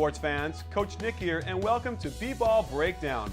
sports fans, Coach Nick here, and welcome to B-Ball Breakdown.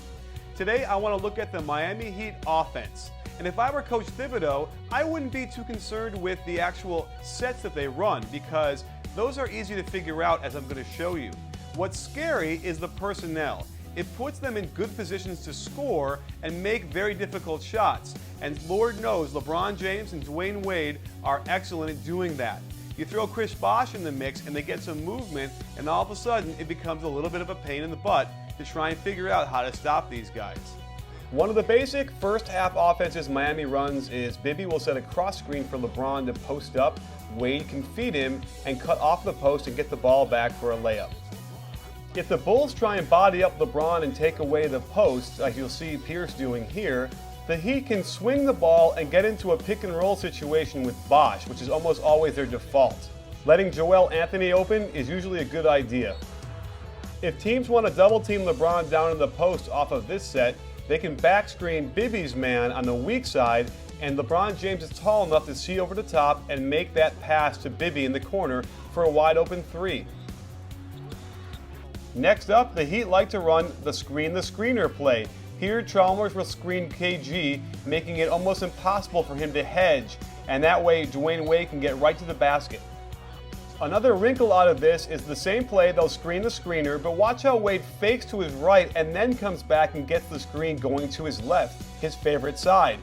Today I want to look at the Miami Heat offense. And if I were Coach Thibodeau, I wouldn't be too concerned with the actual sets that they run because those are easy to figure out, as I'm going to show you. What's scary is the personnel. It puts them in good positions to score and make very difficult shots. And Lord knows LeBron James and Dwyane Wade are excellent at doing that. You throw Chris Bosh in the mix and they get some movement, and all of a sudden it becomes a little bit of a pain in the butt to try and figure out how to stop these guys. One of the basic first half offenses Miami runs is Bibby will set a cross screen for LeBron to post up. Wade can feed him and cut off the post and get the ball back for a layup. If the Bulls try and body up LeBron and take away the post, like you'll see Pierce doing here, the Heat can swing the ball and get into a pick and roll situation with Bosh, which is almost always their default. Letting Joel Anthony open is usually a good idea. If teams want to double team LeBron down in the post off of this set, they can back screen Bibby's man on the weak side, and LeBron James is tall enough to see over the top and make that pass to Bibby in the corner for a wide open three. Next up, the Heat like to run the screener play. Here, Chalmers will screen KG, making it almost impossible for him to hedge, and that way Dwyane Wade can get right to the basket. Another wrinkle out of this is the same play, they'll screen the screener, but watch how Wade fakes to his right and then comes back and gets the screen going to his left, his favorite side.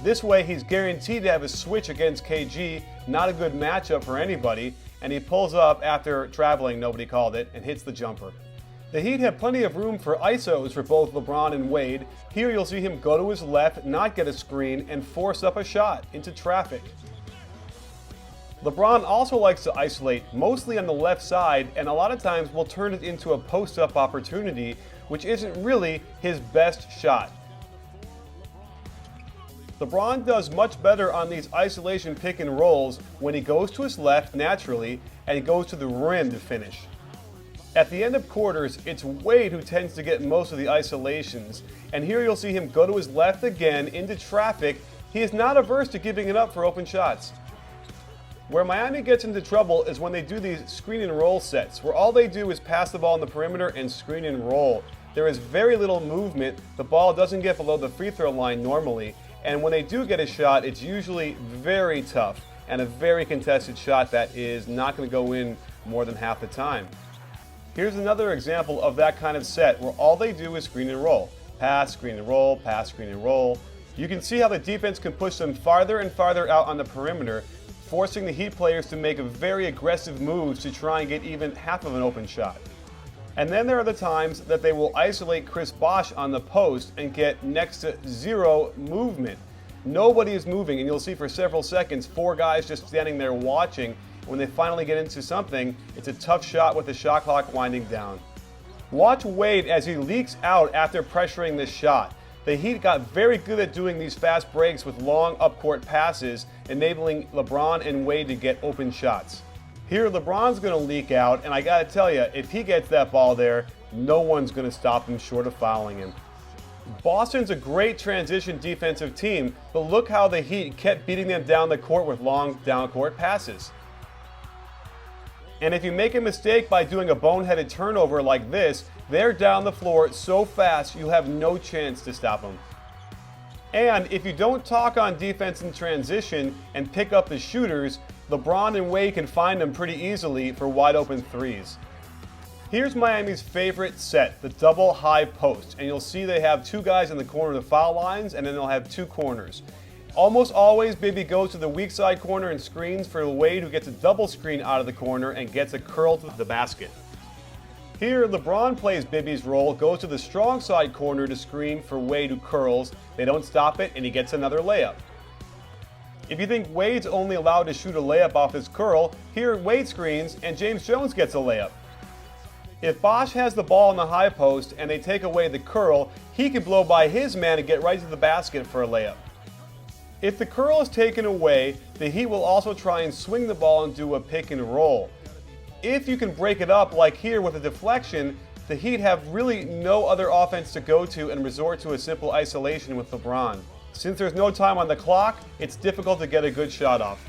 This way he's guaranteed to have a switch against KG, not a good matchup for anybody, and he pulls up after traveling, nobody called it, and hits the jumper. The Heat have plenty of room for ISOs for both LeBron and Wade. Here you'll see him go to his left, not get a screen, and force up a shot into traffic. LeBron also likes to isolate, mostly on the left side, and a lot of times will turn it into a post-up opportunity, which isn't really his best shot. LeBron does much better on these isolation pick and rolls when he goes to his left naturally and he goes to the rim to finish. At the end of quarters, it's Wade who tends to get most of the isolations, and here you'll see him go to his left again into traffic. He is not averse to giving it up for open shots. Where Miami gets into trouble is when they do these screen and roll sets, where all they do is pass the ball in the perimeter and screen and roll. There is very little movement, the ball doesn't get below the free throw line normally, and when they do get a shot, it's usually very tough and a very contested shot that is not going to go in more than half the time. Here's another example of that kind of set where all they do is screen and roll. Pass, screen and roll, pass, screen and roll. You can see how the defense can push them farther and farther out on the perimeter, forcing the Heat players to make very aggressive moves to try and get even half of an open shot. And then there are the times that they will isolate Chris Bosh on the post and get next to zero movement. Nobody is moving, and you'll see for several seconds 4 guys just standing there watching. When they finally get into something, it's a tough shot with the shot clock winding down. Watch Wade as he leaks out after pressuring this shot. The Heat got very good at doing these fast breaks with long up-court passes, enabling LeBron and Wade to get open shots. Here, LeBron's going to leak out, and I got to tell you, if he gets that ball there, no one's going to stop him short of fouling him. Boston's a great transition defensive team, but look how the Heat kept beating them down the court with long down-court passes. And if you make a mistake by doing a boneheaded turnover like this, they're down the floor so fast you'll have no chance to stop them. And if you don't talk on defense in transition and pick up the shooters, LeBron and Wade can find them pretty easily for wide open threes. Here's Miami's favorite set, the double high post, and you'll see they have 2 guys in the corner of the foul lines, and then they'll have 2 corners. Almost always, Bibby goes to the weak side corner and screens for Wade, who gets a double screen out of the corner and gets a curl to the basket. Here, LeBron plays Bibby's role, goes to the strong side corner to screen for Wade, who curls. They don't stop it, and he gets another layup. If you think Wade's only allowed to shoot a layup off his curl, here Wade screens and James Jones gets a layup. If Bosh has the ball in the high post and they take away the curl, he can blow by his man and get right to the basket for a layup. If the curl is taken away, the Heat will also try and swing the ball and do a pick and roll. If you can break it up like here with a deflection, the Heat have really no other offense to go to and resort to a simple isolation with LeBron. Since there's no time on the clock, it's difficult to get a good shot off.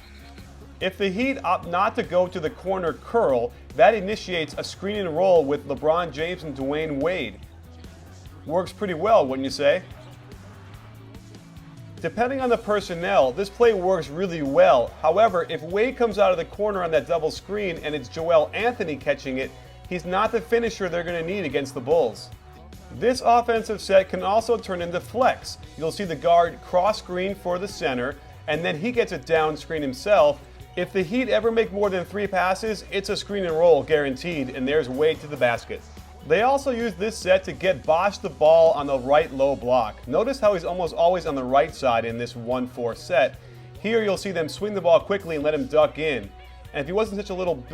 If the Heat opt not to go to the corner curl, that initiates a screen and roll with LeBron James and Dwyane Wade. Works pretty well, wouldn't you say? Depending on the personnel, this play works really well. However, if Wade comes out of the corner on that double screen and it's Joel Anthony catching it, he's not the finisher they're going to need against the Bulls. This offensive set can also turn into flex. You'll see the guard cross screen for the center, and then he gets it down screen himself. If the Heat ever make more than 3 passes, it's a screen and roll guaranteed, and there's Wade to the basket. They also use this set to get Bosh the ball on the right low block. Notice how he's almost always on the right side in this 1-4 set. Here you'll see them swing the ball quickly and let him duck in. And if he wasn't such a little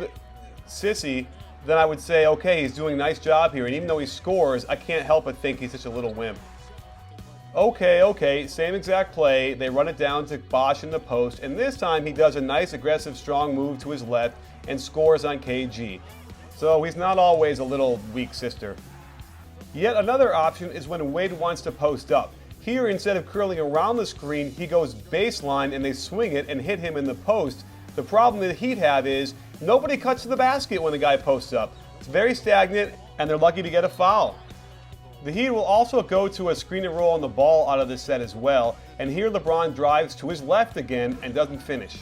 sissy, then I would say, okay, he's doing a nice job here. And even though he scores, I can't help but think he's such a little wimp. Okay, same exact play. They run it down to Bosh in the post, and this time he does a nice, aggressive, strong move to his left and scores on KG. So he's not always a little weak sister. Yet another option is when Wade wants to post up. Here, instead of curling around the screen, he goes baseline and they swing it and hit him in the post. The problem the Heat have is nobody cuts to the basket when the guy posts up. It's very stagnant, and they're lucky to get a foul. The Heat will also go to a screen and roll on the ball out of this set as well, and here LeBron drives to his left again and doesn't finish.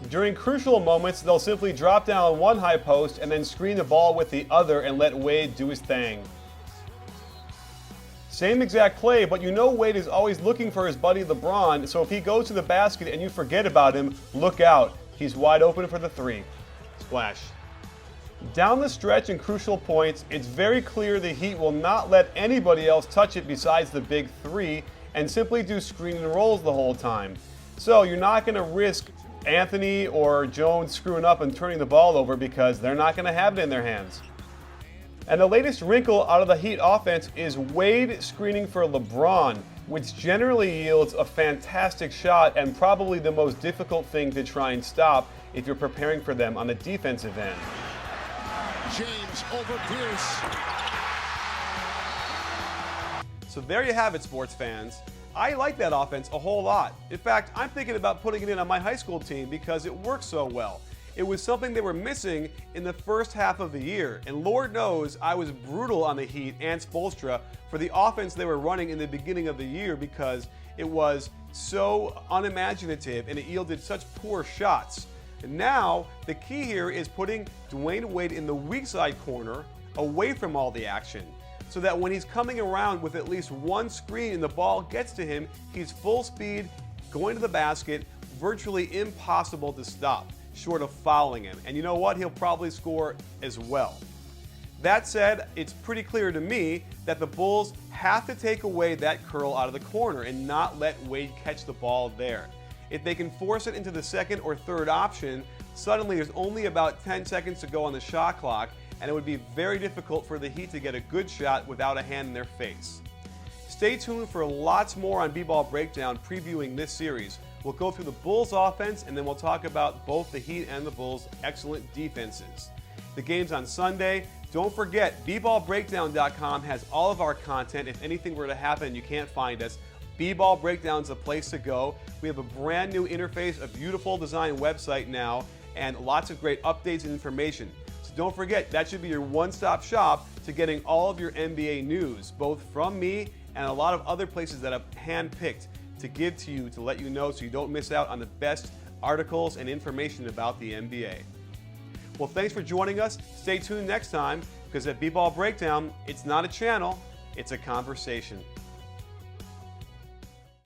During crucial moments, they'll simply drop down one high post and then screen the ball with the other and let Wade do his thing. Same exact play, but you know Wade is always looking for his buddy LeBron, so if he goes to the basket and you forget about him, look out. He's wide open for the 3. Splash. Down the stretch in crucial points, it's very clear the Heat will not let anybody else touch it besides the big 3 and simply do screen and rolls the whole time. So you're not going to risk Anthony or Jones screwing up and turning the ball over because they're not going to have it in their hands. And the latest wrinkle out of the Heat offense is Wade screening for LeBron, which generally yields a fantastic shot and probably the most difficult thing to try and stop if you're preparing for them on the defensive end. James over Pierce. So there you have it, sports fans. I like that offense a whole lot. In fact, I'm thinking about putting it in on my high school team because it works so well. It was something they were missing in the first half of the year, and Lord knows I was brutal on the Heat and Spoelstra for the offense they were running in the beginning of the year because it was so unimaginative and it yielded such poor shots. And now, the key here is putting Dwyane Wade in the weak side corner away from all the action, so that when he's coming around with at least one screen and the ball gets to him, he's full speed, going to the basket, virtually impossible to stop, short of fouling him. And you know what? He'll probably score as well. That said, it's pretty clear to me that the Bulls have to take away that curl out of the corner and not let Wade catch the ball there. If they can force it into the second or third option, suddenly there's only about 10 seconds to go on the shot clock, and it would be very difficult for the Heat to get a good shot without a hand in their face. Stay tuned for lots more on B-Ball Breakdown previewing this series. We'll go through the Bulls offense, and then we'll talk about both the Heat and the Bulls' excellent defenses. The game's on Sunday. Don't forget, bballbreakdown.com has all of our content. If anything were to happen, you can't find us. B-Ball Breakdown's the place to go. We have a brand new interface, a beautiful design website now, and lots of great updates and information. So don't forget, that should be your one-stop shop to getting all of your NBA news, both from me and a lot of other places that I've handpicked to give to you to let you know so you don't miss out on the best articles and information about the NBA. Well, thanks for joining us. Stay tuned next time because at B-Ball Breakdown, it's not a channel, it's a conversation.